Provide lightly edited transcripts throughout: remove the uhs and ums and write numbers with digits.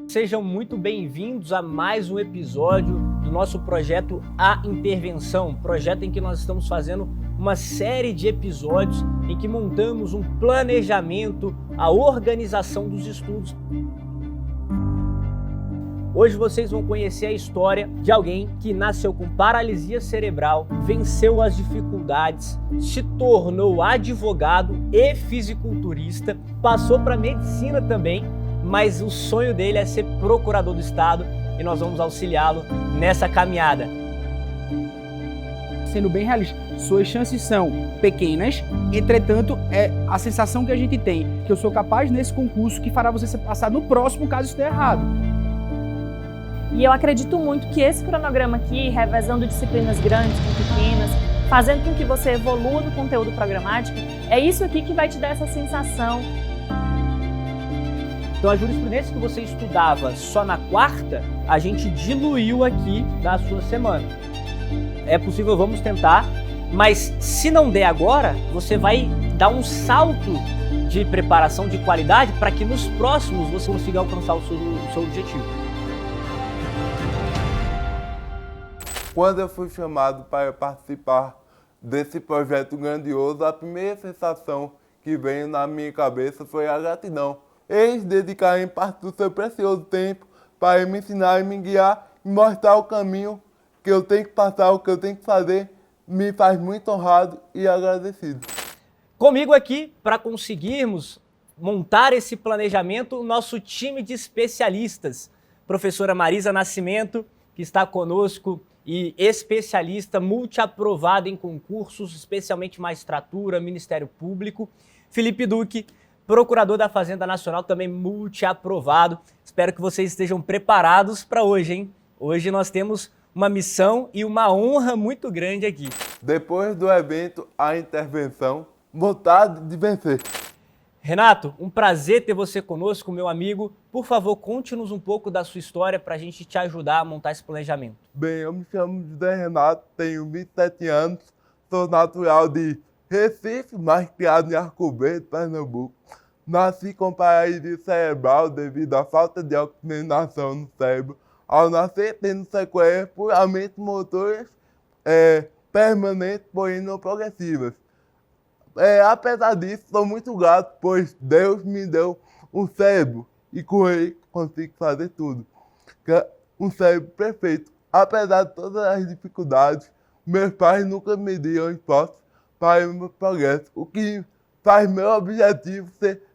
Sejam muito bem-vindos a mais um episódio do nosso projeto A Intervenção, projeto em que nós estamos fazendo uma série de episódios em que montamos um planejamento, a organização dos estudos. Hoje vocês vão conhecer a história de alguém que nasceu com paralisia cerebral, venceu as dificuldades, se tornou advogado e fisiculturista, passou para medicina também, mas o sonho dele é ser procurador do Estado e nós vamos auxiliá-lo nessa caminhada. Sendo bem realista, suas chances são pequenas, entretanto, é a sensação que a gente tem, que eu sou capaz nesse concurso que fará você passar no próximo caso isso der errado. E eu acredito muito que esse cronograma aqui, revezando disciplinas grandes com pequenas, fazendo com que você evolua no conteúdo programático, é isso aqui que vai te dar essa sensação. Então a jurisprudência que você estudava só na quarta, a gente diluiu aqui na sua semana. É possível, vamos tentar, mas se não der agora, você vai dar um salto de preparação de qualidade para que nos próximos você consiga alcançar o seu objetivo. Quando eu fui chamado para participar desse projeto grandioso, a primeira sensação que veio na minha cabeça foi a gratidão. Eles dedicarem parte do seu precioso tempo para me ensinar e me guiar e mostrar o caminho que eu tenho que passar, o que eu tenho que fazer, me faz muito honrado e agradecido. Comigo aqui, para conseguirmos montar esse planejamento, o nosso time de especialistas, professora Marisa Nascimento, que está conosco, e especialista multiaprovado em concursos, especialmente magistratura, Ministério Público. Felipe Duque, procurador da Fazenda Nacional, também multiaprovado. Espero que vocês estejam preparados para hoje, hein? Hoje nós temos uma missão e uma honra muito grande aqui. Depois do evento, a intervenção, vontade de vencer. Renato, um prazer ter você conosco, meu amigo. Por favor, conte-nos um pouco da sua história para a gente te ajudar a montar esse planejamento. Bem, eu me chamo José Renato, tenho 27 anos, sou natural de Recife, mas criado em Arco Verde, Pernambuco. Nasci com paralisia cerebral devido à falta de oxigenação no cérebro. Ao nascer, tendo sequelas puramente motoras permanentes, porém não progressivas. Apesar disso, sou muito grato, pois Deus me deu um cérebro e com ele consigo fazer tudo. Um cérebro perfeito. Apesar de todas as dificuldades, meus pais nunca me deu esforço para o meu progresso, o que faz meu objetivo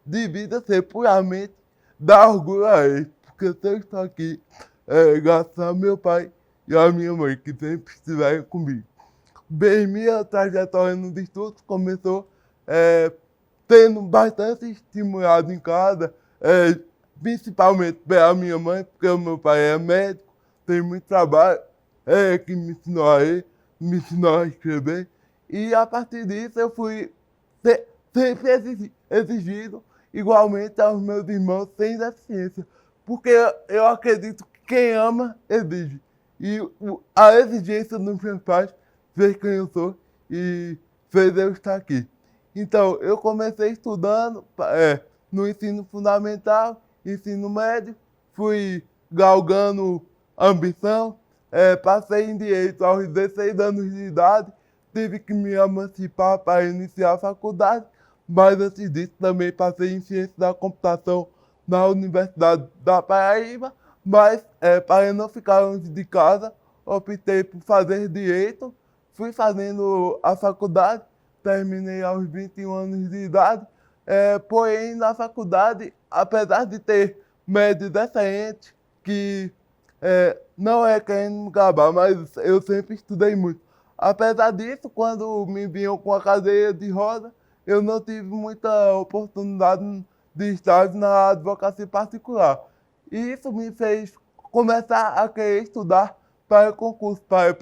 de vida ser puramente dar orgulho a eles, porque eu estou aqui graças ao meu pai e à minha mãe, que sempre estiveram comigo. Bem, minha trajetória nos estudos começou sendo bastante estimulado em casa, principalmente pela minha mãe, porque o meu pai é médico, tem muito trabalho, que me ensinou a ler, me ensinou a escrever, e a partir disso eu fui sempre exigido igualmente aos meus irmãos sem deficiência, porque eu acredito que quem ama exige, e a exigência dos meus pais fez quem eu sou e fez eu estar aqui. Então, eu comecei estudando no ensino fundamental, ensino médio, fui galgando ambição, passei em direito aos 16 anos de idade, tive que me emancipar para iniciar a faculdade, mas antes disso também passei em ciência da computação na Universidade da Paraíba, mas para não ficar longe de casa, optei por fazer direito, fui fazendo a faculdade, terminei aos 21 anos de idade, porém na faculdade, apesar de ter médios excelentes, que não é querendo me gabar, mas eu sempre estudei muito. Apesar disso, quando me vinham com a cadeira de roda, eu não tive muita oportunidade de estágio na advocacia particular. E isso me fez começar a querer estudar para o concurso, para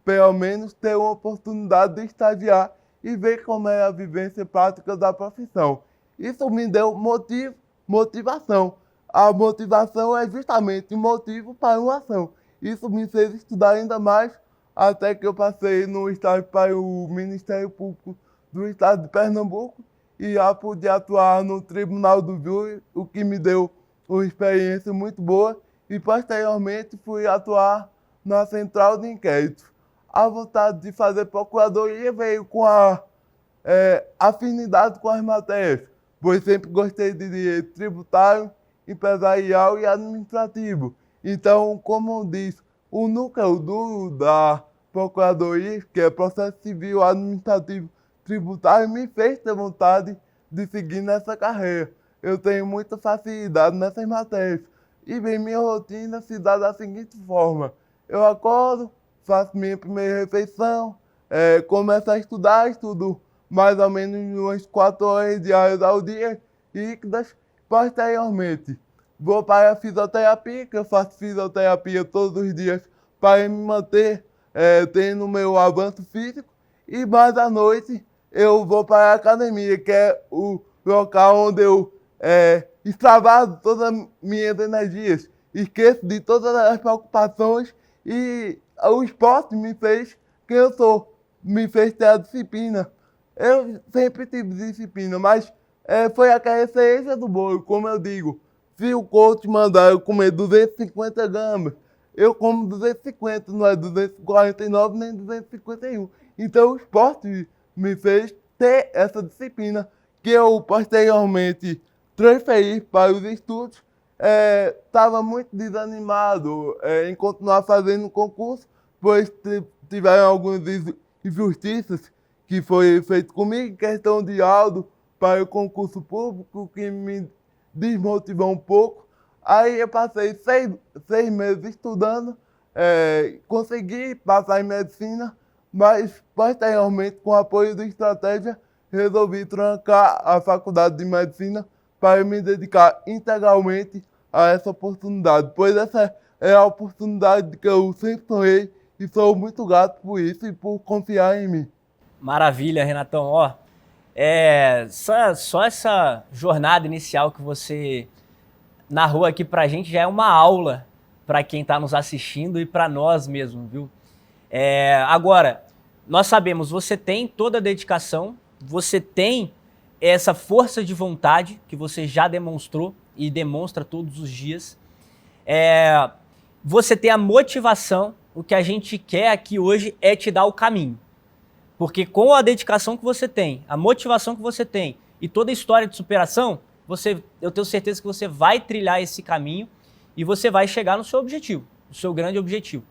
pelo menos ter uma oportunidade de estagiar e ver como é a vivência prática da profissão. Isso me deu motivação. A motivação é justamente o motivo para uma ação. Isso me fez estudar ainda mais, até que eu passei no estágio para o Ministério Público do Estado de Pernambuco e já pude atuar no Tribunal do Júri, o que me deu uma experiência muito boa e posteriormente fui atuar na central de inquérito. A vontade de fazer procuradoria veio com a afinidade com as matérias, pois sempre gostei de direito tributário, empresarial e administrativo. Então, como diz, o núcleo duro da procuradoria, que é processo civil, administrativo, tributário, me fez ter vontade de seguir nessa carreira. Eu tenho muita facilidade nessas matérias. E bem, minha rotina se dá da seguinte forma: eu acordo, faço minha primeira refeição, começo a estudar, estudo mais ou menos umas 4 horas diárias ao dia, líquidas. Posteriormente, vou para a fisioterapia, que eu faço fisioterapia todos os dias para me manter tendo meu avanço físico. E mais à noite, eu vou para a academia, que é o local onde eu extravaso todas as minhas energias, esqueço de todas as preocupações e o esporte me fez quem eu sou, me fez ter a disciplina. Eu sempre tive disciplina, mas foi a carência do bolo, como eu digo. Se o coach mandar eu comer 250 gramas, eu como 250, não é 249 nem 251. Então o esporte me fez ter essa disciplina, que eu posteriormente transferi para os estudos. Estava muito desanimado em continuar fazendo concurso, pois tiveram algumas injustiças que foi feito comigo, questão de laudo para o concurso público, que me desmotivou um pouco. Aí eu passei 6 meses estudando, consegui passar em medicina, mas posteriormente, com o apoio do Estratégia, resolvi trancar a faculdade de medicina para me dedicar integralmente a essa oportunidade, pois essa é a oportunidade que eu sempre sonhei e sou muito grato por isso e por confiar em mim. Maravilha, Renatão. Só essa jornada inicial que você narrou aqui pra gente já é uma aula para quem está nos assistindo e para nós mesmo, viu? Agora, nós sabemos, você tem toda a dedicação, você tem essa força de vontade que você já demonstrou e demonstra todos os dias. Você tem a motivação, o que a gente quer aqui hoje é te dar o caminho. Porque com a dedicação que você tem, a motivação que você tem e toda a história de superação, eu tenho certeza que você vai trilhar esse caminho e você vai chegar no seu objetivo, no seu grande objetivo.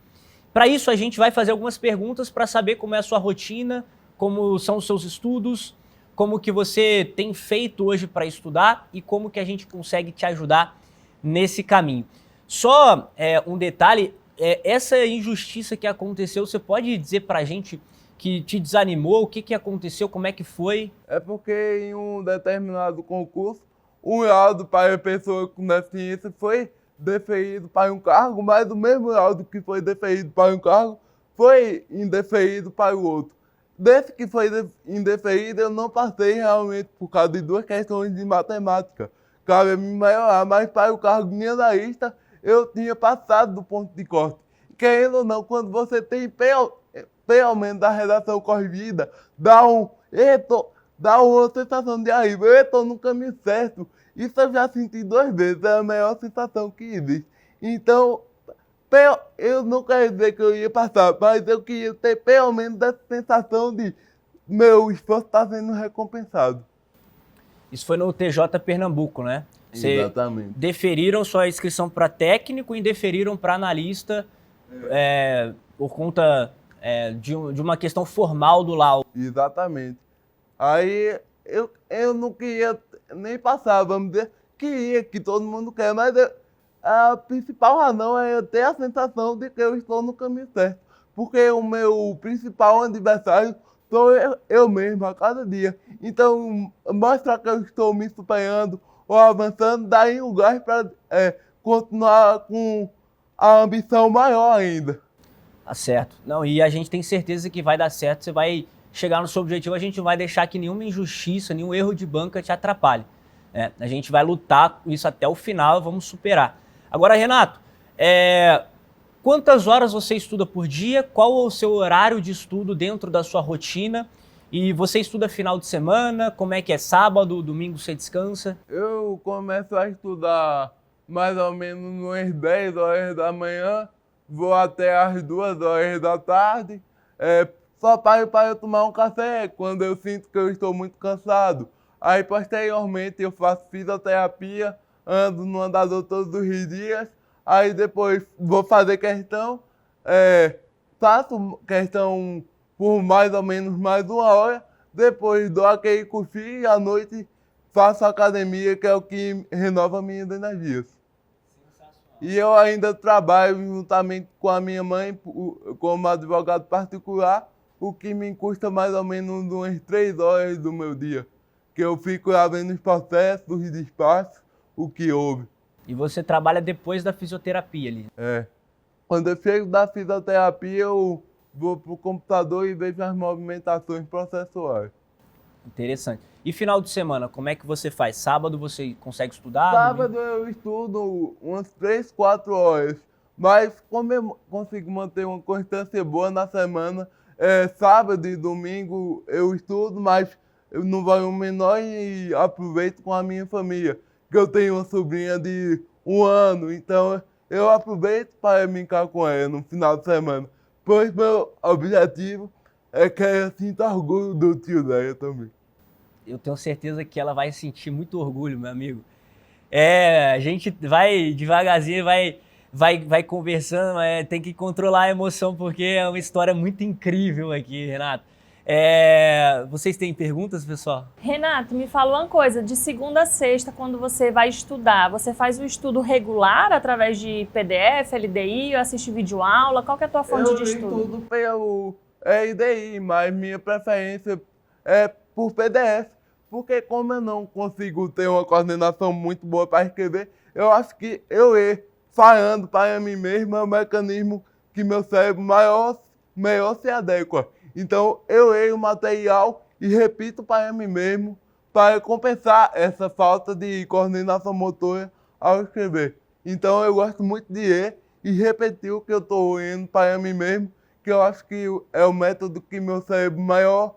Para isso, a gente vai fazer algumas perguntas para saber como é a sua rotina, como são os seus estudos, como que você tem feito hoje para estudar e como que a gente consegue te ajudar nesse caminho. Só um detalhe, essa injustiça que aconteceu, você pode dizer para a gente que te desanimou, o que aconteceu, como é que foi? É porque em um determinado concurso, o laudo para a pessoa com deficiência foi deferido para um cargo, mas o mesmo laudo que foi deferido para um cargo foi indeferido para o outro. Desse que foi indeferido, eu não passei realmente por causa de 2 questões de matemática. Cabe me melhorar, mas para o cargo de analista, eu tinha passado do ponto de corte. Querendo ou não, quando você tem pelo menos da redação corrigida, dá uma sensação de alívio. Eu estou no caminho certo. Isso eu já senti 2 vezes, é a melhor sensação que existe. Então, eu não quero dizer que eu ia passar, mas eu queria ter pelo menos essa sensação de meu esforço está sendo recompensado. Isso foi no TJ Pernambuco, né? Exatamente. Deferiram sua inscrição para técnico e indeferiram para analista por conta de uma questão formal do laudo. Exatamente. Aí eu não queria nem passar, vamos dizer, queria que todo mundo quer, mas a principal razão é eu ter a sensação de que eu estou no caminho certo. Porque o meu principal adversário sou eu mesmo a cada dia. Então, mostrar que eu estou me superando ou avançando, dá em lugar para continuar com a ambição maior ainda. Tá certo. Não, e a gente tem certeza que vai dar certo, você vai chegar no seu objetivo, a gente não vai deixar que nenhuma injustiça, nenhum erro de banca te atrapalhe. A gente vai lutar com isso até o final, vamos superar. Agora, Renato, quantas horas você estuda por dia? Qual é o seu horário de estudo dentro da sua rotina? E você estuda final de semana? Como é que é sábado, domingo você descansa? Eu começo a estudar mais ou menos umas 10 horas da manhã, vou até as 2 horas da tarde, só paro para eu tomar um café quando eu sinto que eu estou muito cansado. Aí, posteriormente, eu faço fisioterapia, ando no andador todos os dias, aí depois vou fazer questão, faço questão por mais ou menos mais 1 hora, depois dou aquele cochilo e à noite faço academia, que é o que renova minhas energias. E eu ainda trabalho juntamente com a minha mãe como advogado particular, o que me custa mais ou menos umas 3 horas do meu dia, que eu fico lá vendo os processos, os despachos, o que houve. E você trabalha depois da fisioterapia ali? Quando eu chego da fisioterapia, eu vou pro computador e vejo as movimentações processuais. Interessante. E final de semana, como é que você faz? Sábado você consegue estudar? Sábado eu estudo umas 3, 4 horas, mas como eu consigo manter uma constância boa na semana, sábado e domingo eu estudo, mas eu não vou menor e aproveito com a minha família, que eu tenho uma sobrinha de 1 ano, então eu aproveito para brincar com ela no final de semana, pois meu objetivo é que ela sinta orgulho do tio dela também. Eu tenho certeza que ela vai sentir muito orgulho, meu amigo. A gente vai devagarzinho, vai conversando, mas tem que controlar a emoção, porque é uma história muito incrível aqui, Renato. Vocês têm perguntas, pessoal? Renato, me fala uma coisa, de segunda a sexta, quando você vai estudar, você faz o estudo regular através de PDF, LDI, ou assiste videoaula? Qual que é a tua fonte de estudo? Eu estudo pelo LDI, mas minha preferência é por PDF, porque como eu não consigo ter uma coordenação muito boa para escrever, eu acho que eu falando para mim mesmo é um mecanismo que meu cérebro melhor se adequa. Então eu leio o material e repito para mim mesmo para compensar essa falta de coordenação motora ao escrever. Então eu gosto muito de ler e repetir o que eu estou lendo para mim mesmo, que eu acho que é o método que meu cérebro maior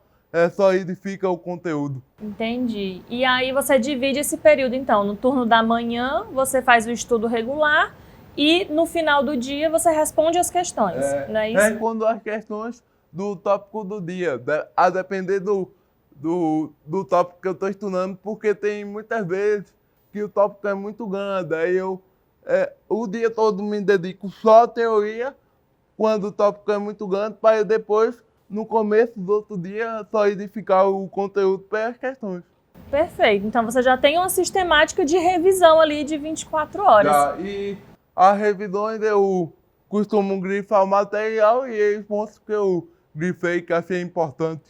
solidifica o conteúdo. Entendi. E aí você divide esse período, então, no turno da manhã você faz o estudo regular e no final do dia você responde as questões, não é isso? Respondo as questões do tópico do dia, a depender do tópico que eu estou estudando, porque tem muitas vezes que o tópico é muito grande, aí eu o dia todo me dedico só à teoria, quando o tópico é muito grande, para eu depois, no começo do outro dia, solidificar o conteúdo para as questões. Perfeito. Então você já tem uma sistemática de revisão ali de 24 horas. E as revisões eu costumo grifar o material e os pontos que eu grifei que achei importante.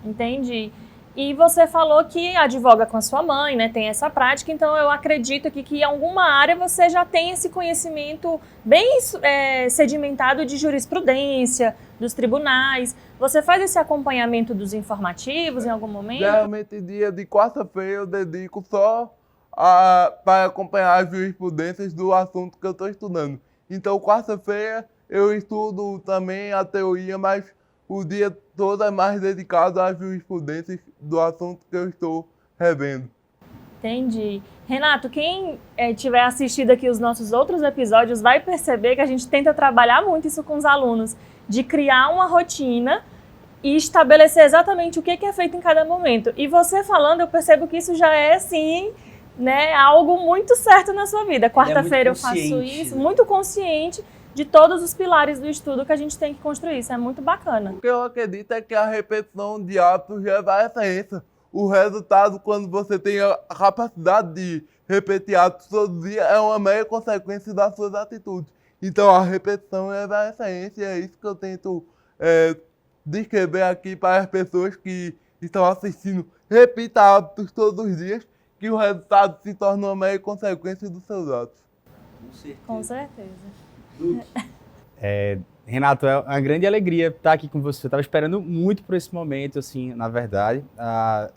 Entendi. E você falou que advoga com a sua mãe, né? Tem essa prática, então eu acredito aqui que em alguma área você já tem esse conhecimento bem sedimentado de jurisprudência, dos tribunais. Você faz esse acompanhamento dos informativos em algum momento? Geralmente dia de quarta-feira eu dedico só para acompanhar as jurisprudências do assunto que eu estou estudando. Então quarta-feira eu estudo também a teoria, mas o dia todo é mais dedicado às jurisprudências do assunto que eu estou revendo. Entendi. Renato, quem tiver assistido aqui os nossos outros episódios vai perceber que a gente tenta trabalhar muito isso com os alunos, de criar uma rotina e estabelecer exatamente o que é feito em cada momento. E você falando, eu percebo que isso já é, assim, né, algo muito certo na sua vida. Quarta-feira eu faço isso, muito consciente de todos os pilares do estudo que a gente tem que construir. Isso é muito bacana. O que eu acredito é que a repetição de hábitos leva a essência. O resultado, quando você tem a capacidade de repetir hábitos todo dia, é uma mera consequência das suas atitudes. Então a repetição leva a essência, e é isso que eu tento descrever aqui para as pessoas que estão assistindo. Repita hábitos todos os dias, que o resultado se torna uma mera consequência dos seus atos. Com certeza. Renato, é uma grande alegria estar aqui com você. Eu estava esperando muito por esse momento, assim, na verdade. A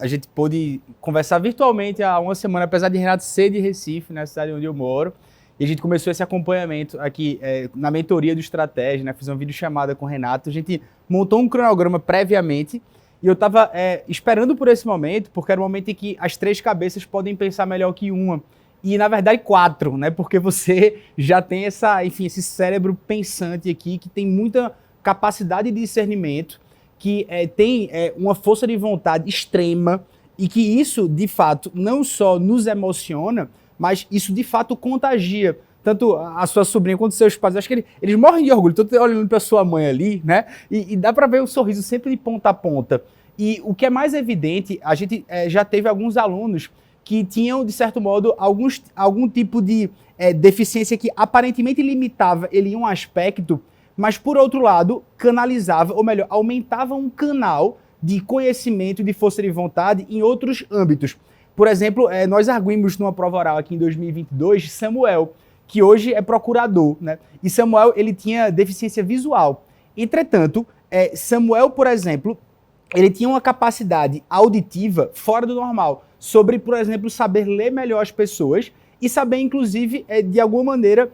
gente pôde conversar virtualmente há uma semana, apesar de Renato ser de Recife, na cidade onde eu moro. E a gente começou esse acompanhamento aqui na mentoria do Estratégia, né? Fiz uma videochamada com o Renato. A gente montou um cronograma previamente e eu estava esperando por esse momento, porque era o momento em que as 3 cabeças podem pensar melhor que uma. e, na verdade, 4, né? Porque você já tem esse cérebro pensante aqui, que tem muita capacidade de discernimento, que tem uma força de vontade extrema, e que isso, de fato, não só nos emociona, mas isso, de fato, contagia. Tanto a sua sobrinha quanto os seus pais, acho que eles morrem de orgulho. Tô olhando para sua mãe ali, né? E dá para ver o sorriso sempre de ponta a ponta. E o que é mais evidente, a gente já teve alguns alunos que tinham, de certo modo, algum tipo de deficiência que aparentemente limitava ele em um aspecto, mas, por outro lado, canalizava, ou melhor, aumentava um canal de conhecimento e de força de vontade em outros âmbitos. Por exemplo, nós arguimos numa prova oral aqui em 2022, Samuel, que hoje é procurador, né? E Samuel, ele tinha deficiência visual. Entretanto, Samuel, por exemplo, ele tinha uma capacidade auditiva fora do normal, sobre, por exemplo, saber ler melhor as pessoas e saber, inclusive, de alguma maneira,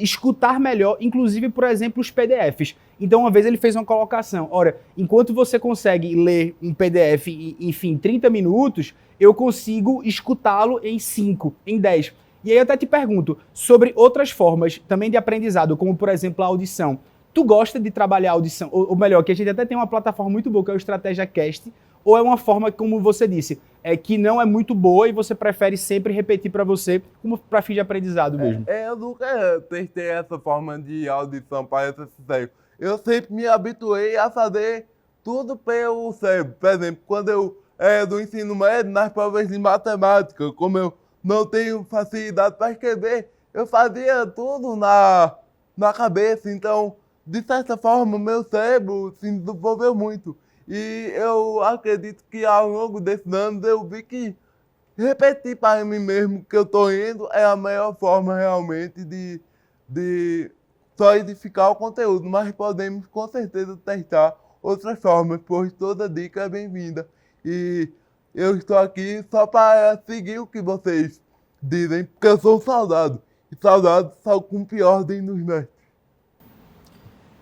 escutar melhor, inclusive, por exemplo, os PDFs. Então, uma vez ele fez uma colocação, ora, enquanto você consegue ler um PDF em, enfim, 30 minutos, eu consigo escutá-lo em 5, em 10. E aí eu até te pergunto, sobre outras formas também de aprendizado, como, por exemplo, a audição. Tu gosta de trabalhar a audição? Ou melhor, que a gente até tem uma plataforma muito boa, que é o Estratégia Cast, ou é uma forma, como você disse, que não é muito boa e você prefere sempre repetir para você, como para fim de aprendizado mesmo? Eu nunca testei essa forma de audição, para ser sincero. Eu sempre me habituei a fazer tudo pelo cérebro. Por exemplo, quando eu era do ensino médio, nas provas de matemática, como eu não tenho facilidade para escrever, eu fazia tudo na cabeça. Então, de certa forma, meu cérebro se desenvolveu muito. E eu acredito que ao longo desses anos eu vi que repetir para mim mesmo que eu estou indo é a melhor forma realmente de solidificar o conteúdo. Mas podemos com certeza testar outras formas, pois toda dica é bem-vinda. E eu estou aqui só para seguir o que vocês dizem, porque eu sou um soldado. E soldados só cumpre ordem dos mestres.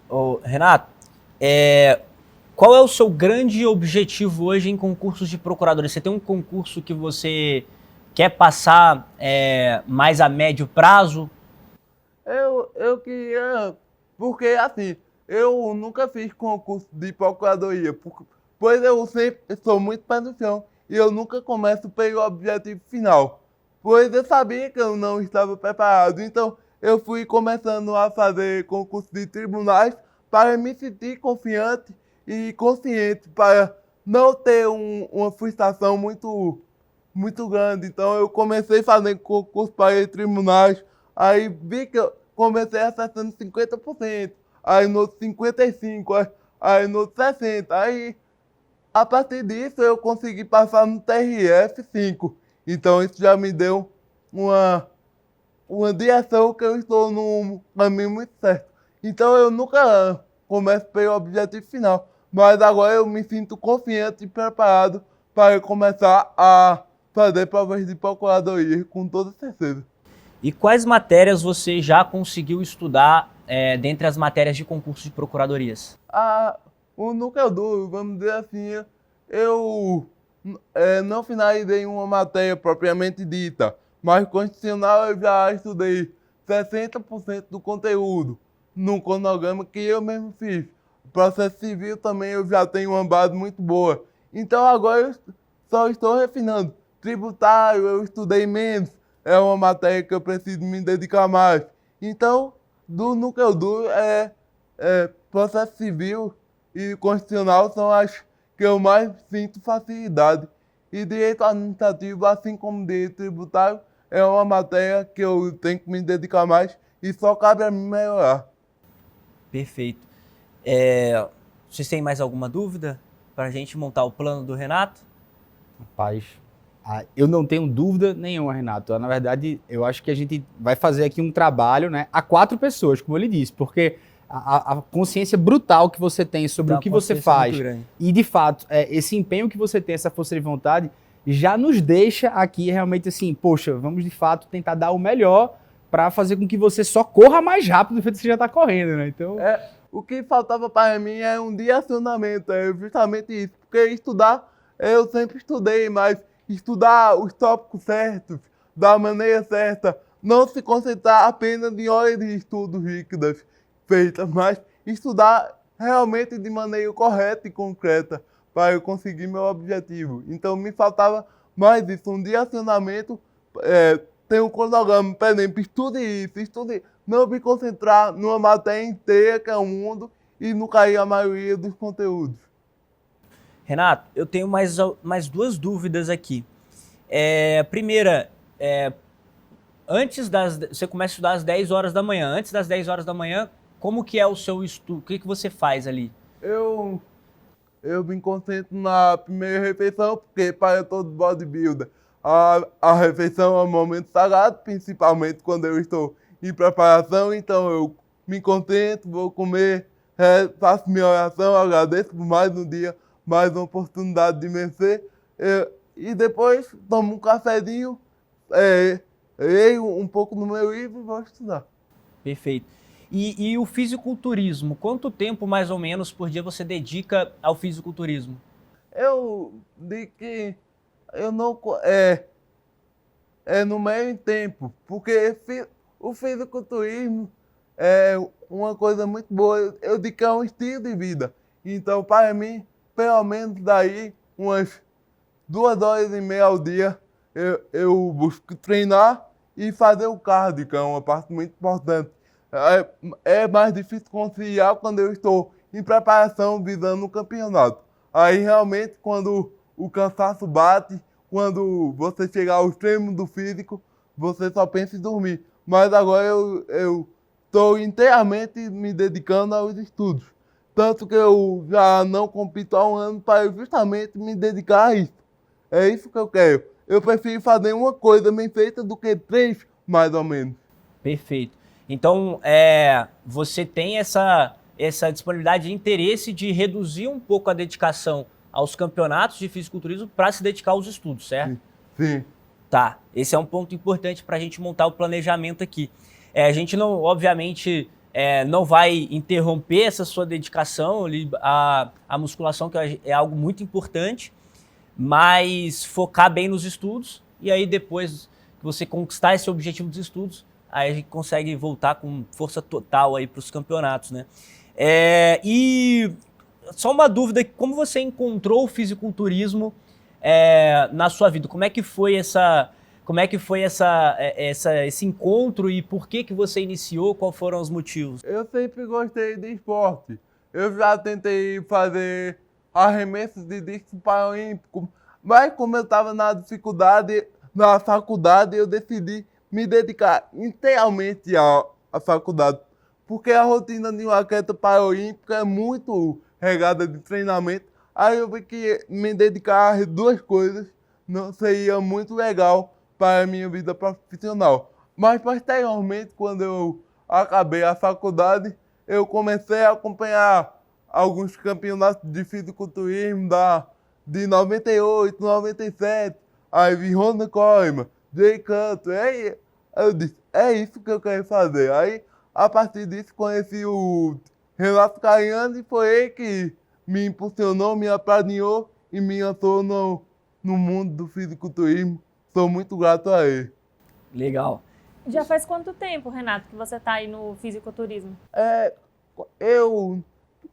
Ô, Renato, qual é o seu grande objetivo hoje em concursos de procuradoria? Você tem um concurso que você quer passar mais a médio prazo? Eu queria, porque assim, eu nunca fiz concurso de procuradoria, pois eu sempre sou muito pé no chão e eu nunca começo pelo objetivo final, pois eu sabia que eu não estava preparado. Então eu fui começando a fazer concurso de tribunais para me sentir confiante e consciente, para não ter uma frustração muito grande. Então eu comecei fazendo concurso para tribunais, aí vi que eu comecei acertando 50%, aí no outro 55%, aí no outro 60%. Aí, a partir disso, eu consegui passar no TRF 5. Então isso já me deu uma direção que eu estou num caminho muito certo. Então eu nunca começo pelo objetivo final, mas agora eu me sinto confiante e preparado para começar a fazer provas de procuradoria com toda certeza. E quais matérias você já conseguiu estudar dentre as matérias de concurso de procuradorias? O núcleo duro, vamos dizer assim, eu não finalizei uma matéria propriamente dita, mas constitucional eu já estudei 60% do conteúdo no cronograma que eu mesmo fiz. Processo civil também eu já tenho uma base muito boa. Então agora eu só estou refinando. Tributário eu estudei menos, é uma matéria que eu preciso me dedicar mais. Então, do núcleo duro processo civil e constitucional são as que eu mais sinto facilidade. E direito administrativo, assim como direito tributário, é uma matéria que eu tenho que me dedicar mais e só cabe a mim melhorar. Perfeito. Vocês têm mais alguma dúvida para a gente montar o plano do Renato? Rapaz, eu não tenho dúvida nenhuma, Renato. Na verdade, eu acho que a gente vai fazer aqui um trabalho, né, a 4 pessoas, como ele disse, porque a consciência brutal que você tem sobre o que você faz e, de fato, esse empenho que você tem, essa força de vontade, já nos deixa aqui realmente assim, poxa, vamos de fato tentar dar o melhor para fazer com que você só corra mais rápido do que você já está correndo, né? Então... O que faltava para mim é um direcionamento, é justamente isso. Porque estudar, eu sempre estudei, mas estudar os tópicos certos, da maneira certa, não se concentrar apenas em horas de estudos líquidas feitas, mas estudar realmente de maneira correta e concreta para eu conseguir meu objetivo. Então me faltava mais isso, um direcionamento, ter um cronograma, por exemplo, estude, não me concentrar numa matéria inteira que é o mundo e não cair a maioria dos conteúdos. Renato, eu tenho mais duas dúvidas aqui. Primeira, você começa a estudar às 10 horas da manhã. Antes das 10 horas da manhã, como que é o seu estudo? O que você faz ali? Eu me concentro na primeira refeição, porque para todo bodybuilder, a refeição é um momento sagrado, principalmente quando eu estou em preparação, então eu me concentro, vou comer, faço minha oração, agradeço por mais um dia, mais uma oportunidade de vencer, e depois tomo um cafezinho, leio um pouco no meu livro e vou estudar. Perfeito. E o fisiculturismo, quanto tempo mais ou menos por dia você dedica ao fisiculturismo? Eu digo que eu não... no meio tempo, porque o fisiculturismo é uma coisa muito boa. Eu digo que é um estilo de vida. Então, para mim, pelo menos daí, umas 2h30 ao dia, eu busco treinar e fazer o cardio, que é uma parte muito importante. É mais difícil conciliar quando eu estou em preparação visando o campeonato. Aí realmente quando o cansaço bate, quando você chega ao extremo do físico, você só pensa em dormir. Mas agora eu estou inteiramente me dedicando aos estudos. Tanto que eu já não compito há um ano para justamente me dedicar a isso. É isso que eu quero. Eu prefiro fazer uma coisa bem feita do que 3, mais ou menos. Perfeito. Então, você tem essa disponibilidade de interesse de reduzir um pouco a dedicação aos campeonatos de fisiculturismo para se dedicar aos estudos, certo? Sim. Tá, esse é um ponto importante para a gente montar o planejamento aqui. A gente não, obviamente, não vai interromper essa sua dedicação à musculação, que é algo muito importante, mas focar bem nos estudos e aí depois que você conquistar esse objetivo dos estudos, aí a gente consegue voltar com força total aí para os campeonatos, né? E só uma dúvida, como você encontrou o fisiculturismo na sua vida? Como é que foi esse encontro e por que você iniciou? Quais foram os motivos? Eu sempre gostei de esporte. Eu já tentei fazer arremessos de disco paralímpico, mas como eu estava na dificuldade na faculdade, eu decidi me dedicar inteiramente à faculdade, porque a rotina de um atleta paralímpico é muito regada de treinamento. Aí eu vi que me dedicar a 2 coisas não seria muito legal para a minha vida profissional. Mas posteriormente, quando eu acabei a faculdade, eu comecei a acompanhar alguns campeonatos de fisiculturismo de 98, 97, aí vi Ronda Coleman, Jay Canto, eu disse, é isso que eu quero fazer. Aí, a partir disso, conheci o Renato Cariani e foi ele que me impulsionou, me apadrinhou e me lançou no mundo do fisiculturismo. Sou muito grato a ele. Legal. Já faz quanto tempo, Renato, que você está aí no fisiculturismo? Eu,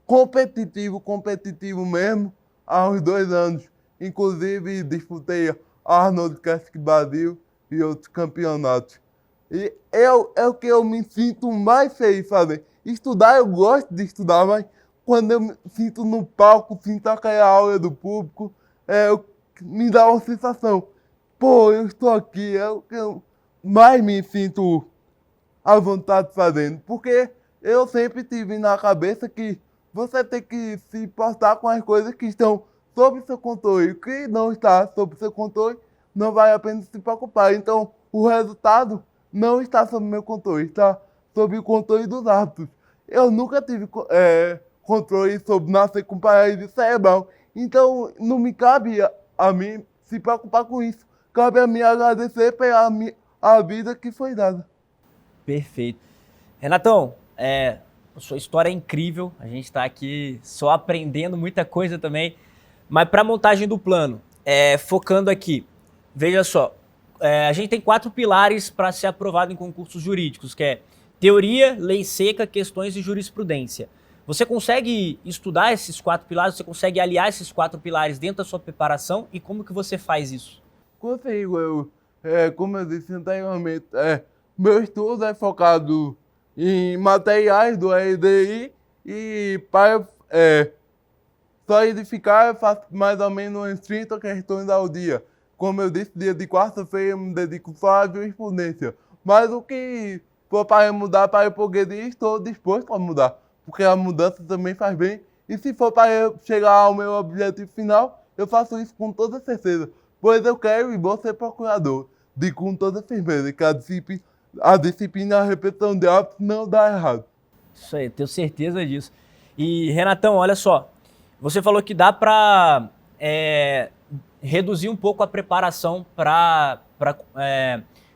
competitivo mesmo, há uns 2 anos. Inclusive, disputei Arnold Classic Brasil e outros campeonatos. E é o que eu me sinto mais feliz fazer. Estudar, eu gosto de estudar, mas quando eu me sinto no palco, sinto aquela aula do público, me dá uma sensação. Pô, eu estou aqui, é o que eu mais me sinto à vontade fazendo. Porque eu sempre tive na cabeça que você tem que se importar com as coisas que estão sob seu controle. O que não está sob seu controle, não vale a pena se preocupar. Então, o resultado não está sob meu controle, está sob o controle dos hábitos. Eu nunca tive controle sobre nascer com paralisia cerebral. Então, não me cabe a mim se preocupar com isso. Cabe a mim agradecer pela a vida que foi dada. Perfeito. Renatão, a sua história é incrível. A gente está aqui só aprendendo muita coisa também. Mas para a montagem do plano, focando aqui, veja só, a gente tem 4 pilares para ser aprovado em concursos jurídicos, que é teoria, lei seca, questões e jurisprudência. Você consegue estudar esses 4 pilares? Você consegue aliar esses 4 pilares dentro da sua preparação? E como que você faz isso? Consigo, como eu disse anteriormente, meu estudo é focado em materiais do EDI e para solidificar eu faço mais ou menos umas 30 questões ao dia. Como eu disse, dia de quarta-feira eu me dedico só à jurisprudência. Mas o que for para mudar para eu progredir, estou disposto a mudar. Porque a mudança também faz bem. E se for para eu chegar ao meu objetivo final, eu faço isso com toda certeza. Pois eu quero e vou ser procurador. Digo com toda firmeza que a disciplina e a repetição de atos não dá errado. Isso aí, tenho certeza disso. E, Renatão, olha só. Você falou que dá para reduzir um pouco a preparação para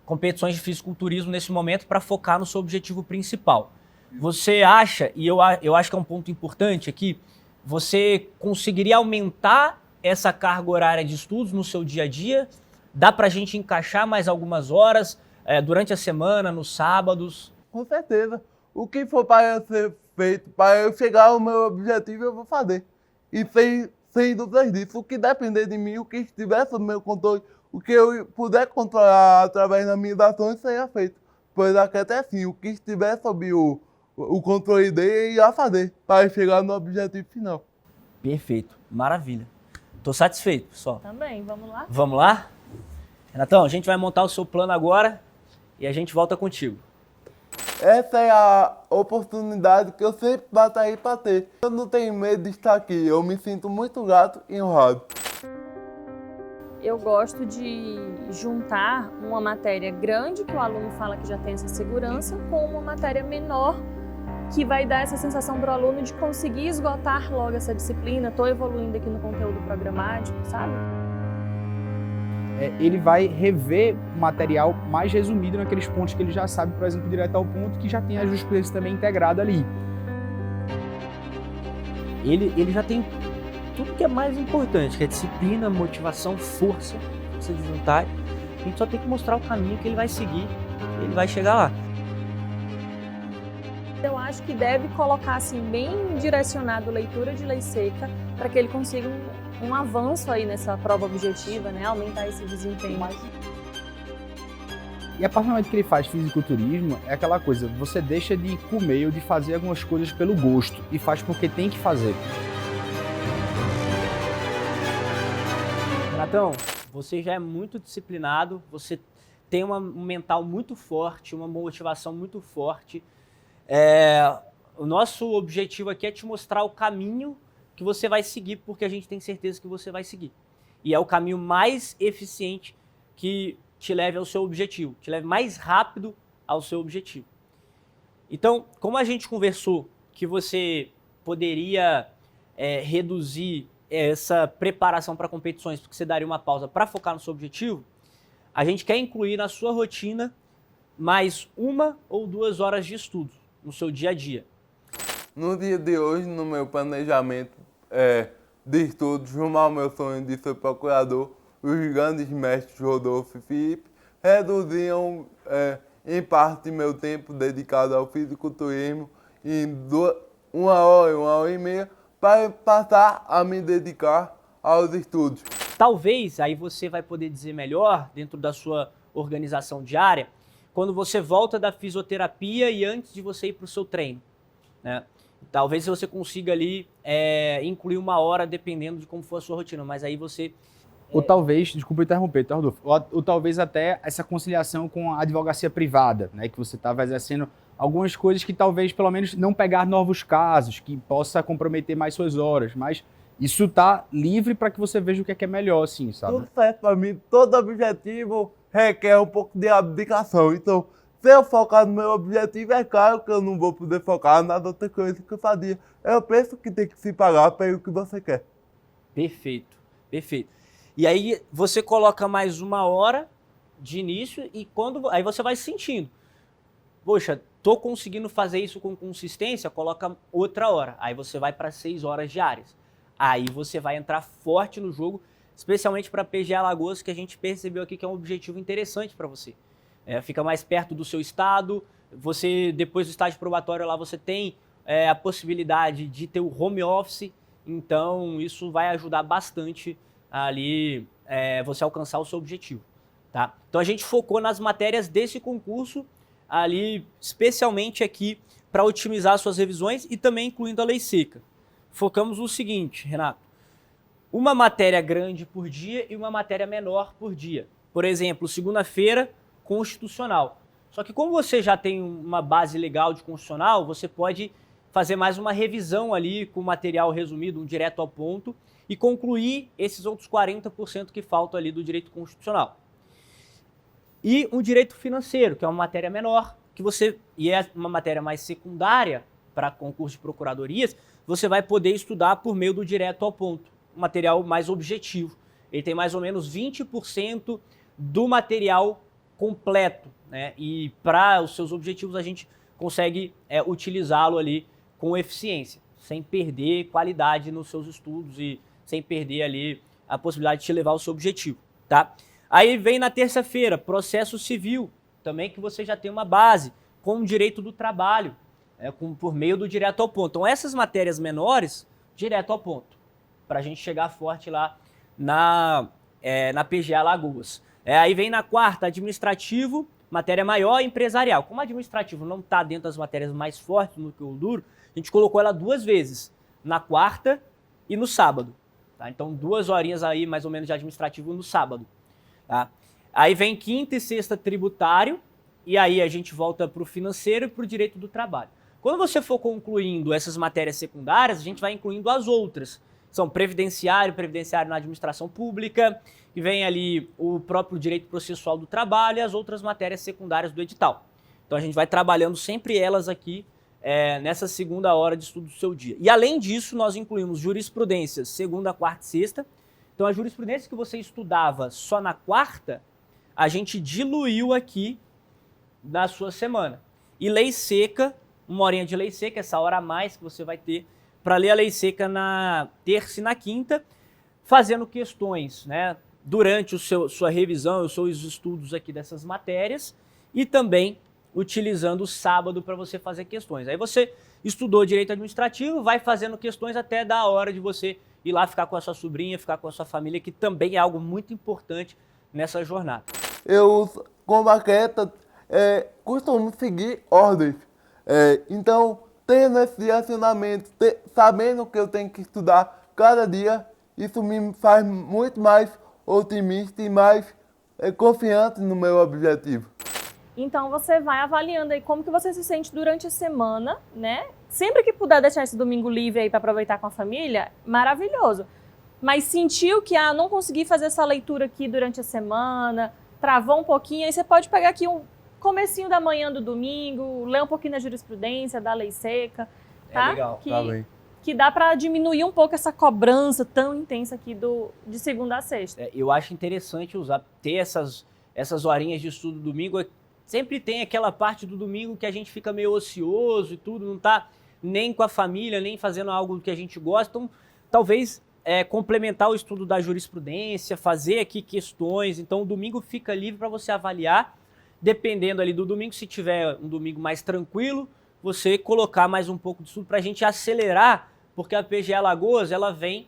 competições de fisiculturismo nesse momento para focar no seu objetivo principal. Você acha, e eu acho que é um ponto importante aqui, você conseguiria aumentar essa carga horária de estudos no seu dia a dia? Dá para a gente encaixar mais algumas horas durante a semana, nos sábados? Com certeza. O que for para eu ser feito, para eu chegar ao meu objetivo, eu vou fazer. E sem dúvidas disso, o que depender de mim, o que estiver sob meu controle, o que eu puder controlar através das minhas ações, será feito. Pois aqui até assim, o que estiver sob o controle dele, irá fazer, para chegar no objetivo final. Perfeito, maravilha. Tô satisfeito, pessoal. Também, vamos lá? Vamos lá? Renatão, a gente vai montar o seu plano agora e a gente volta contigo. Essa é a oportunidade que eu sempre batalhei para ter. Eu não tenho medo de estar aqui, eu me sinto muito grato e honrado. Eu gosto de juntar uma matéria grande, que o aluno fala que já tem essa segurança, com uma matéria menor, que vai dar essa sensação para o aluno de conseguir esgotar logo essa disciplina. Estou evoluindo aqui no conteúdo programático, sabe? Ele vai rever o material mais resumido naqueles pontos que ele já sabe, por exemplo, direto ao ponto, que já tem a jurisprudência também integrada ali. Ele já tem tudo que é mais importante, que é disciplina, motivação, força de vontade. A gente só tem que mostrar o caminho que ele vai seguir, ele vai chegar lá. Eu acho que deve colocar assim bem direcionado leitura de lei seca para que ele consiga um avanço aí nessa prova objetiva, né? Aumentar esse desempenho. E a partir do momento que ele faz fisiculturismo, é aquela coisa, você deixa de comer ou de fazer algumas coisas pelo gosto e faz porque tem que fazer. Renatão, você já é muito disciplinado, você tem um mental muito forte, uma motivação muito forte. O nosso objetivo aqui é te mostrar o caminho que você vai seguir, porque a gente tem certeza que você vai seguir. E é o caminho mais eficiente que te leve ao seu objetivo, te leve mais rápido ao seu objetivo. Então, como a gente conversou que você poderia reduzir essa preparação para competições, porque você daria uma pausa para focar no seu objetivo, a gente quer incluir na sua rotina mais 1 ou 2 horas de estudo no seu dia a dia. No dia de hoje, no meu planejamento de estudos, rumo ao meu sonho de ser procurador, os grandes mestres Rodolfo e Felipe reduziam em parte meu tempo dedicado ao fisiculturismo em 1 hora, 1 hora e meia, para passar a me dedicar aos estudos. Talvez, aí você vai poder dizer melhor, dentro da sua organização diária, quando você volta da fisioterapia e antes de você ir para o seu treino, né? Talvez você consiga ali incluir 1 hora, dependendo de como for a sua rotina, mas aí você... Ou talvez, desculpa interromper, tá, Rodolfo? Ou talvez até essa conciliação com a advocacia privada, né? Que você estava exercendo algumas coisas que talvez, pelo menos, não pegar novos casos, que possa comprometer mais suas horas, mas isso tá livre para que você veja o que é melhor, assim, sabe? Tudo certo para mim, todo objetivo requer um pouco de abdicação, então se eu focar no meu objetivo, é claro que eu não vou poder focar na outra coisa que eu fazia. É o preço que tem que se pagar para o que você quer. Perfeito, perfeito. E aí você coloca mais 1 hora de início e aí você vai sentindo. Poxa, tô conseguindo fazer isso com consistência, coloca outra hora. Aí você vai para 6 horas diárias. Aí você vai entrar forte no jogo. especialmente para a PGE Alagoas, que a gente percebeu aqui que é um objetivo interessante para você. Fica mais perto do seu estado, você, depois do estágio probatório lá, você tem a possibilidade de ter o home office, então isso vai ajudar bastante ali você alcançar o seu objetivo. Tá? Então a gente focou nas matérias desse concurso ali, especialmente aqui, para otimizar suas revisões e também incluindo a lei seca. Focamos no seguinte, Renato, uma matéria grande por dia e uma matéria menor por dia. Por exemplo, segunda-feira, constitucional. Só que como você já tem uma base legal de constitucional, você pode fazer mais uma revisão ali com material resumido, um direto ao ponto, e concluir esses outros 40% que faltam ali do direito constitucional. E um direito financeiro, que é uma matéria menor, e é uma matéria mais secundária para concurso de procuradorias, você vai poder estudar por meio do direto ao ponto, um material mais objetivo. Ele tem mais ou menos 20% do material completo, né? E para os seus objetivos a gente consegue utilizá-lo ali com eficiência, sem perder qualidade nos seus estudos e sem perder ali a possibilidade de te levar ao seu objetivo, tá? Aí vem na terça-feira, processo civil, também que você já tem uma base, com o direito do trabalho, por meio do direto ao ponto. Então essas matérias menores, direto ao ponto, para a gente chegar forte lá na PGE Alagoas. Aí vem na quarta, administrativo, matéria maior, empresarial. Como administrativo não está dentro das matérias mais fortes no núcleo duro, a gente colocou ela 2 vezes, na quarta e no sábado. Tá? Então 2 horinhas aí, mais ou menos, de administrativo no sábado. Tá? Aí vem quinta e sexta, tributário, e aí a gente volta para o financeiro e para o direito do trabalho. Quando você for concluindo essas matérias secundárias, a gente vai incluindo as outras. São previdenciário na administração pública, e vem ali o próprio direito processual do trabalho e as outras matérias secundárias do edital. Então a gente vai trabalhando sempre elas aqui nessa segunda hora de estudo do seu dia. E além disso, nós incluímos jurisprudências segunda, quarta e sexta. Então a jurisprudência que você estudava só na quarta, a gente diluiu aqui na sua semana. E lei seca, 1 horinha de lei seca, essa hora a mais que você vai ter para ler a lei seca na terça e na quinta, fazendo questões, né, durante sua revisão, os seus estudos aqui dessas matérias, e também utilizando o sábado para você fazer questões. Aí você estudou direito administrativo, vai fazendo questões até dar a hora de você ir lá ficar com a sua sobrinha, ficar com a sua família, que também é algo muito importante nessa jornada. Eu, como arquiteto, costumo seguir ordens. Então, tendo esse direcionamento, sabendo que eu tenho que estudar cada dia, isso me faz muito mais otimista e mais confiante no meu objetivo. Então você vai avaliando aí como que você se sente durante a semana, né? Sempre que puder deixar esse domingo livre aí para aproveitar com a família, maravilhoso. Mas sentiu que não consegui fazer essa leitura aqui durante a semana, travou um pouquinho, aí você pode pegar aqui um comecinho da manhã do domingo, ler um pouquinho da jurisprudência, da lei seca, tá? Legal. Tá bem. Que dá para diminuir um pouco essa cobrança tão intensa aqui de segunda a sexta. Eu acho interessante ter essas horinhas de estudo domingo. Sempre tem aquela parte do domingo que a gente fica meio ocioso e tudo, não tá nem com a família, nem fazendo algo que a gente gosta. Então, talvez complementar o estudo da jurisprudência, fazer aqui questões. Então, o domingo fica livre para você avaliar. Dependendo ali do domingo, se tiver um domingo mais tranquilo, você colocar mais um pouco de estudo para a gente acelerar, porque a PGE Alagoas, ela vem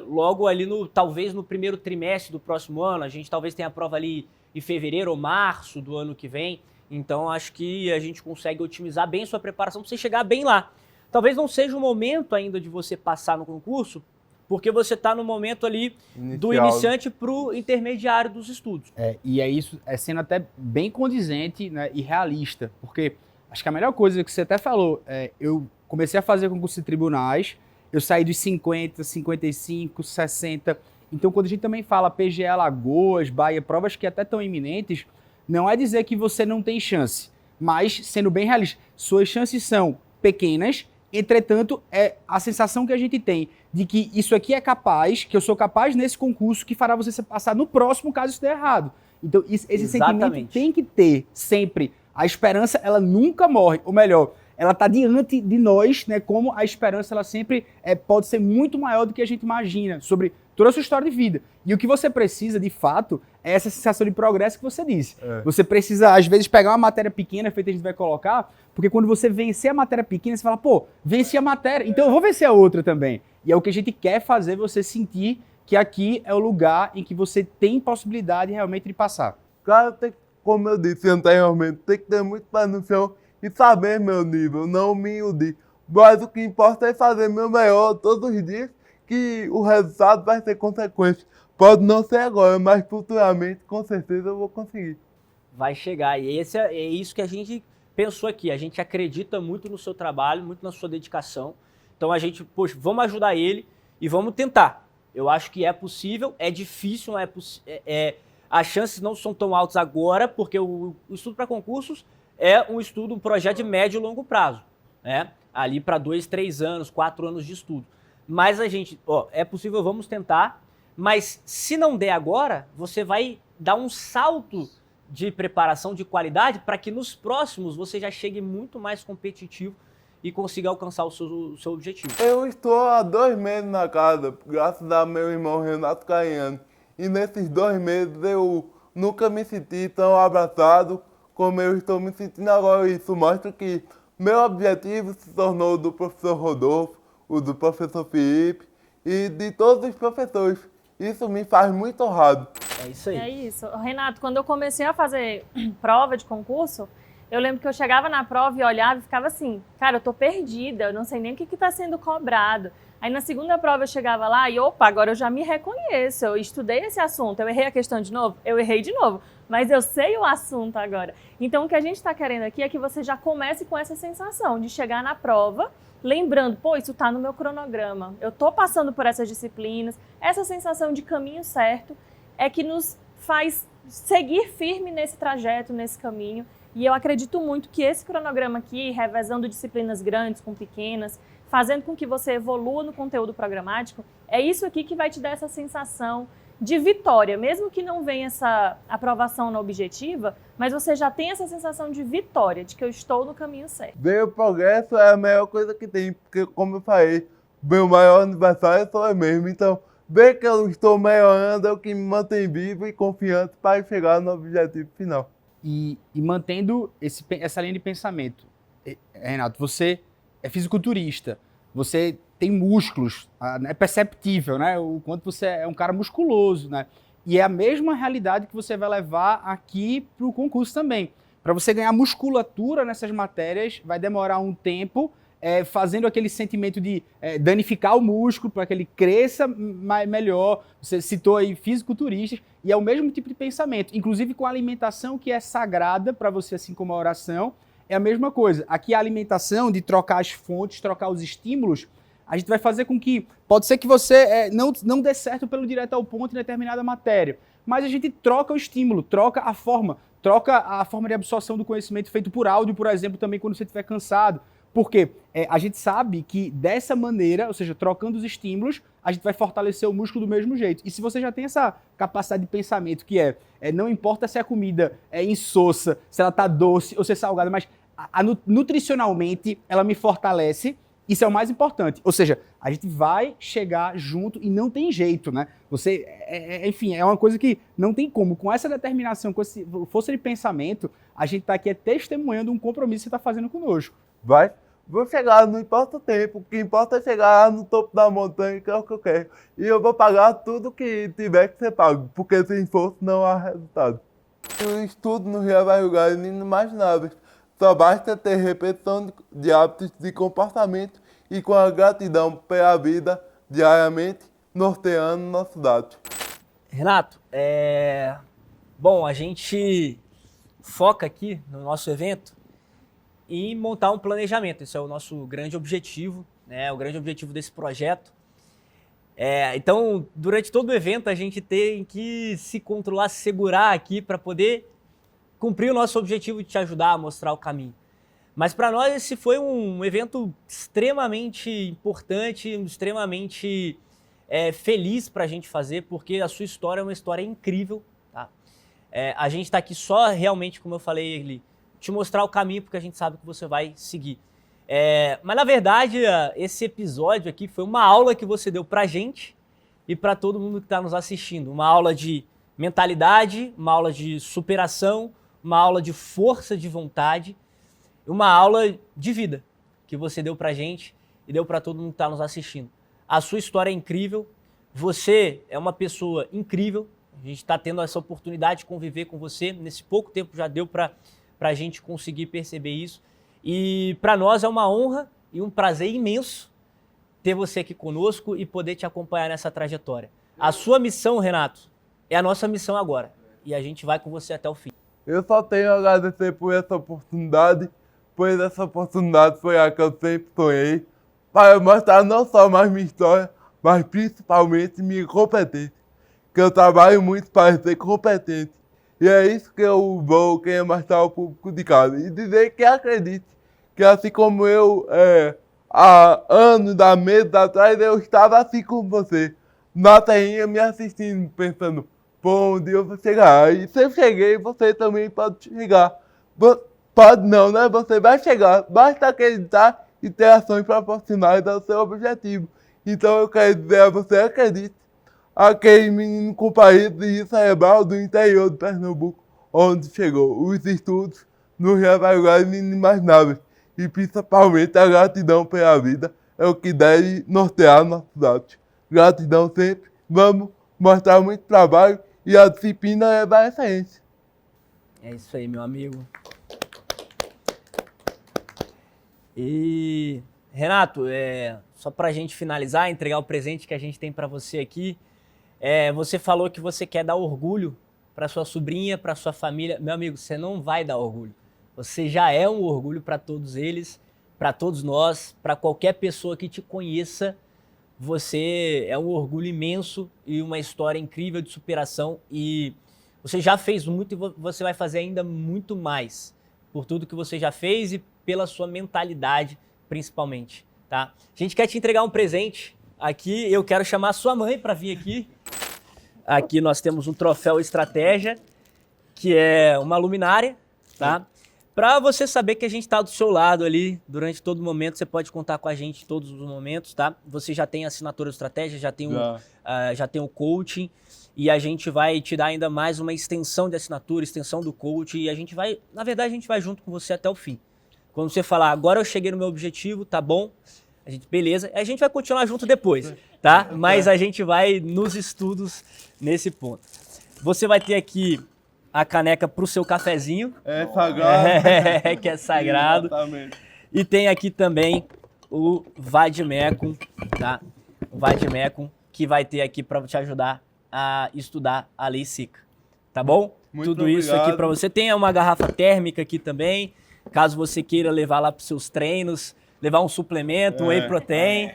logo ali talvez no primeiro trimestre do próximo ano. A gente talvez tenha a prova ali em fevereiro ou março do ano que vem. Então, acho que a gente consegue otimizar bem sua preparação para você chegar bem lá. Talvez não seja o momento ainda de você passar no concurso, porque você está no momento ali do iniciante para o intermediário dos estudos. E isso sendo até bem condizente, né, e realista, porque acho que a melhor coisa que você até falou, eu comecei a fazer concurso de tribunais, eu saí dos 50, 55, 60, então quando a gente também fala PGE Alagoas, Bahia, provas que até estão iminentes, não é dizer que você não tem chance, mas sendo bem realista, suas chances são pequenas. Entretanto, é a sensação que a gente tem de que isso aqui é capaz, que eu sou capaz nesse concurso que fará você passar no próximo caso isso der errado. Então, esse sentimento tem que ter sempre. A esperança, ela nunca morre. Ou melhor, ela está diante de nós, né? Como a esperança, ela sempre pode ser muito maior do que a gente imagina sobre toda a sua história de vida. E o que você precisa, de fato, é essa sensação de progresso que você disse. Você precisa, às vezes, pegar uma matéria pequena, feita a gente vai colocar, porque quando você vencer a matéria pequena, você fala, pô, venci a matéria, então eu vou vencer a outra também. E é o que a gente quer fazer você sentir que aqui é o lugar em que você tem possibilidade realmente de passar. Cara, tem, como eu disse anteriormente, tem que ter muito pé no chão e saber meu nível, não me iludir. Mas o que importa é fazer meu melhor todos os dias, que o resultado vai ter consequência. Pode não ser agora, mas futuramente, com certeza, eu vou conseguir. Vai chegar. E é isso que a gente pensou aqui. A gente acredita muito no seu trabalho, muito na sua dedicação. Então a gente, poxa, vamos ajudar ele e vamos tentar. Eu acho que é possível, é difícil, não é as chances não são tão altas agora, porque o estudo para concursos é um projeto de médio e longo prazo, né? Ali para 2, 3 anos, 4 anos de estudo. Mas a gente, é possível, vamos tentar, mas se não der agora, você vai dar um salto de preparação, de qualidade, para que nos próximos você já chegue muito mais competitivo e consiga alcançar o seu objetivo. Eu estou há 2 meses na casa, graças a meu irmão Renato Caiano. E nesses 2 meses eu nunca me senti tão abraçado como eu estou me sentindo agora. Isso mostra que meu objetivo se tornou o do professor Rodolfo, o do professor Felipe e de todos os professores. Isso me faz muito honrado. É isso aí. É isso. Renato, quando eu comecei a fazer prova de concurso, eu lembro que eu chegava na prova e olhava e ficava assim, cara, eu tô perdida, eu não sei nem o que está sendo cobrado. Aí na segunda prova eu chegava lá e, opa, agora eu já me reconheço, eu estudei esse assunto, eu errei a questão de novo? Eu errei de novo, mas eu sei o assunto agora. Então o que a gente está querendo aqui é que você já comece com essa sensação de chegar na prova, lembrando, pô, isso está no meu cronograma, eu tô passando por essas disciplinas, essa sensação de caminho certo é que nos faz seguir firme nesse trajeto, nesse caminho. E eu acredito muito que esse cronograma aqui, revezando disciplinas grandes com pequenas, fazendo com que você evolua no conteúdo programático, é isso aqui que vai te dar essa sensação de vitória. Mesmo que não venha essa aprovação na objetiva, mas você já tem essa sensação de vitória, de que eu estou no caminho certo. Ver o progresso é a melhor coisa que tem, porque como eu falei, meu maior aniversário sou eu mesmo. Então, ver que eu estou melhorando é o que me mantém vivo e confiante para chegar no objetivo final. E mantendo essa linha de pensamento, Renato, você é fisiculturista, você tem músculos, é perceptível, né? O quanto você é um cara musculoso, né? E é a mesma realidade que você vai levar aqui para o concurso também. Para você ganhar musculatura nessas matérias, vai demorar um tempo, fazendo aquele sentimento de danificar o músculo para que ele cresça melhor. Você citou aí fisiculturistas, e é o mesmo tipo de pensamento, inclusive com a alimentação que é sagrada para você, assim como a oração, é a mesma coisa. Aqui a alimentação, de trocar as fontes, trocar os estímulos, a gente vai fazer com que, pode ser que você não dê certo pelo direto ao ponto em determinada matéria, mas a gente troca o estímulo, troca a forma de absorção do conhecimento feito por áudio, por exemplo, também quando você estiver cansado. Porque a gente sabe que dessa maneira, ou seja, trocando os estímulos, a gente vai fortalecer o músculo do mesmo jeito. E se você já tem essa capacidade de pensamento que não importa se a comida é insossa, se ela está doce ou se é salgada, mas nutricionalmente ela me fortalece, isso é o mais importante. Ou seja, a gente vai chegar junto e não tem jeito, né? Você, enfim, é uma coisa que não tem como. Com essa determinação, com essa força de pensamento, a gente está aqui testemunhando um compromisso que você está fazendo conosco. Vou chegar, não importa o tempo, o que importa é chegar no topo da montanha, que é o que eu quero. E eu vou pagar tudo que tiver que ser pago, porque sem esforço não há resultado. O estudo nos leva a lugares inimagináveis. Só basta ter repetição de hábitos de comportamento e com a gratidão pela vida diariamente norteando nossos dados. Renato, bom, a gente foca aqui no nosso evento em montar um planejamento. Esse é o nosso grande objetivo, né? O grande objetivo desse projeto. Então, durante todo o evento, a gente tem que se controlar, se segurar aqui para poder cumprir o nosso objetivo de te ajudar a mostrar o caminho. Mas para nós esse foi um evento extremamente importante, extremamente feliz para a gente fazer, porque a sua história é uma história incrível. Tá? A gente está aqui só realmente, como eu falei, Eli, te mostrar o caminho, porque a gente sabe que você vai seguir. Mas na verdade, esse episódio aqui foi uma aula que você deu pra gente, e para todo mundo que está nos assistindo. Uma aula de mentalidade, uma aula de superação, uma aula de força de vontade, uma aula de vida que você deu pra gente e deu para todo mundo que está nos assistindo. A sua história é incrível, você é uma pessoa incrível, a gente está tendo essa oportunidade de conviver com você, nesse pouco tempo já deu para a gente conseguir perceber isso. E para nós é uma honra e um prazer imenso ter você aqui conosco e poder te acompanhar nessa trajetória. A sua missão, Renato, é a nossa missão agora. E a gente vai com você até o fim. Eu só tenho a agradecer por essa oportunidade, pois essa oportunidade foi a que eu sempre sonhei, para mostrar não só mais minha história, mas principalmente minha competência. Que eu trabalho muito para ser competente. E é isso que eu vou querer mostrar ao público de casa. E dizer que acredite, que assim como eu, há anos, há meses atrás, eu estava assim com você, na terrinha me assistindo, pensando, pô, um dia eu vou chegar. E se eu cheguei, você também pode chegar. Pode não, né? Você vai chegar. Basta acreditar e ter ações proporcionais ao seu objetivo. Então eu quero dizer a você, acredite. Aquele menino com paralisia cerebral do interior de Pernambuco, onde chegou. Os estudos nos levaram lugares inimagináveis. E principalmente a gratidão pela vida é o que deve nortear nossos atos. Gratidão sempre. Vamos mostrar muito trabalho e a disciplina é a excelência. É isso aí, meu amigo. E, Renato, só para a gente finalizar, entregar o presente que a gente tem para você aqui, você falou que você quer dar orgulho para sua sobrinha, para sua família. Meu amigo, você não vai dar orgulho. Você já é um orgulho para todos eles, para todos nós, para qualquer pessoa que te conheça. Você é um orgulho imenso e uma história incrível de superação. E você já fez muito e você vai fazer ainda muito mais por tudo que você já fez e pela sua mentalidade, principalmente, tá? A gente quer te entregar um presente aqui. Eu quero chamar a sua mãe para vir aqui. Aqui nós temos um troféu Estratégia, que é uma luminária, tá? Para você saber que a gente está do seu lado ali durante todo momento, você pode contar com a gente em todos os momentos, tá? Você já tem a assinatura Estratégia, já tem o coaching, e a gente vai te dar ainda mais uma extensão de assinatura, extensão do coaching, e a gente vai, na verdade, a gente vai junto com você até o fim. Quando você falar, agora eu cheguei no meu objetivo, tá bom? Beleza, a gente vai continuar junto depois, tá? Mas a gente vai nos estudos nesse ponto. Você vai ter aqui a caneca pro seu cafezinho. É sagrado. Que é sagrado. Exatamente. E tem aqui também o Vademecum, tá? O Vademecum que vai ter aqui para te ajudar a estudar a Lei Seca, tá bom? Muito Tudo obrigado. isso aqui para você. Tem uma garrafa térmica aqui também, caso você queira levar lá para os seus treinos, levar um suplemento, um whey protein.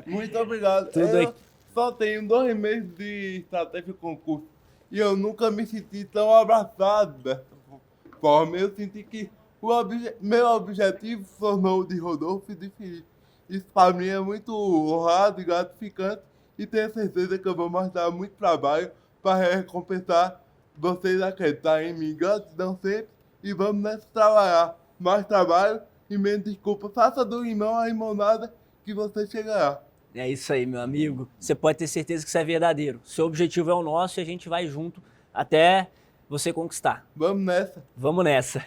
Muito obrigado. Eu só tenho 2 meses de estratégia concurso e eu nunca me senti tão abraçado dessa forma. Eu senti que meu objetivo se tornou o de Rodolfo e de Felipe. Isso para mim é muito honrado e gratificante e tenho certeza que eu vou mostrar muito trabalho para recompensar vocês acreditarem em mim. Gratidão sempre e vamos nessa trabalhar. Mais trabalho e menos desculpa. Faça do irmão a limonada que você chegará. É isso aí, meu amigo. Você pode ter certeza que isso é verdadeiro. Seu objetivo é o nosso e a gente vai junto até você conquistar. Vamos nessa. Vamos nessa.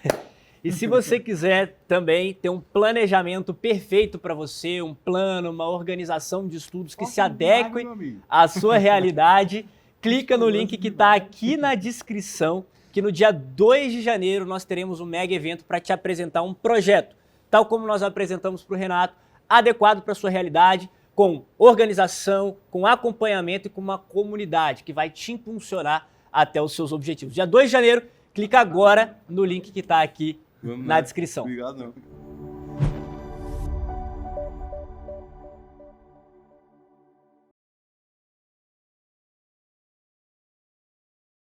E se você quiser também ter um planejamento perfeito para você, um plano, uma organização de estudos que se adeque à sua realidade, clica no link que está aqui na descrição, que no dia 2 de janeiro nós teremos um mega evento para te apresentar um projeto, tal como nós apresentamos para o Renato, adequado para a sua realidade, com organização, com acompanhamento e com uma comunidade que vai te impulsionar até os seus objetivos. Dia 2 de janeiro, clica agora no link que está aqui na descrição. Obrigado.